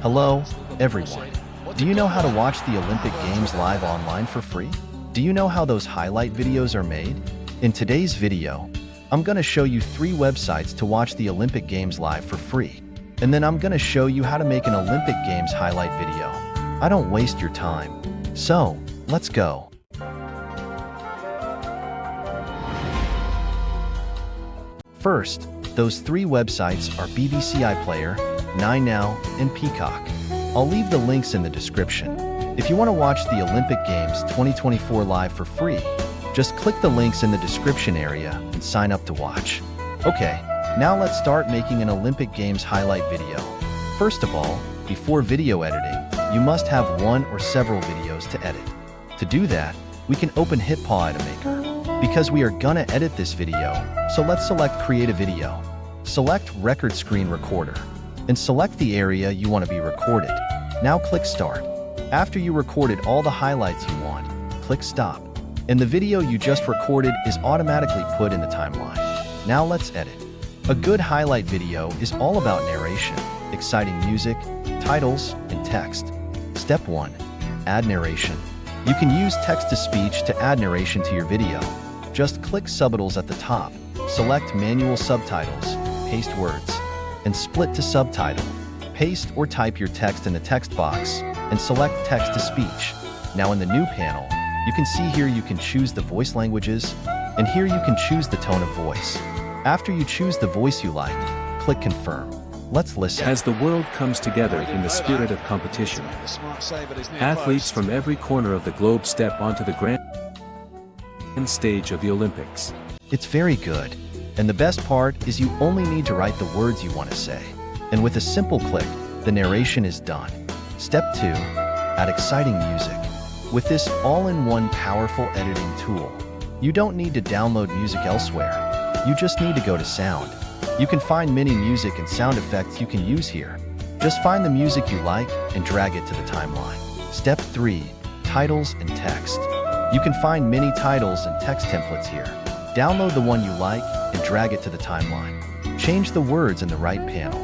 Hello, everyone. Do you know how to watch the Olympic Games live online for free? Do you know how those highlight videos are made? In today's video, I'm going to show you 3 websites to watch the Olympic Games live for free. And then I'm going to show you how to make an Olympic Games highlight video. I don't waste your time. So, let's go. First, those 3 websites are BBC iPlayer, 9Now, and Peacock. I'll leave the links in the description. If you want to watch the Olympic Games 2024 live for free, just click the links in the description area and sign up to watch. Okay, now let's start making an Olympic Games highlight video. First of all, before video editing, you must have one or several videos to edit. To do that, we can open Edimakor. Because we are gonna edit this video, so let's select Create a Video. Select Record Screen Recorder, and select the area you want to be recorded. Now click Start. After you recorded all the highlights you want, click Stop. And the video you just recorded is automatically put in the timeline. Now let's edit. A good highlight video is all about narration, exciting music, titles, and text. Step 1. Add narration. You can use text-to-speech to add narration to your video. Just click Subtitles at the top, select Manual Subtitles, paste words, and split to subtitle. Paste or type your text in the text box, and select Text-to-Speech. Now in the new panel, you can see here you can choose the voice languages, and here you can choose the tone of voice. After you choose the voice you like, click Confirm. Let's listen. As the world comes together in the spirit of competition, athletes from every corner of the globe step onto the grand stage of the Olympics. It's very good. And the best part is you only need to write the words you want to say. And with a simple click, the narration is done. Step 2. Add exciting music. With this all-in-one powerful editing tool, you don't need to download music elsewhere. You just need to go to Sound. You can find many music and sound effects you can use here. Just find the music you like and drag it to the timeline. Step 3. Titles and text. You can find many titles and text templates here. Download the one you like and drag it to the timeline. Change the words in the right panel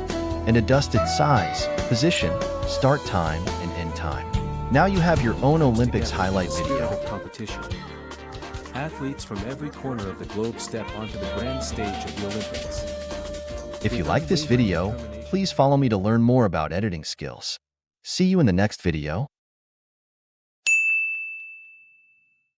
and adjust its size, position, start time, and end time. Now you have your own Olympics highlight video. Competition. Athletes from every corner of the globe step onto the grand stage of the Olympics. If you like this video, please follow me to learn more about editing skills. See you in the next video.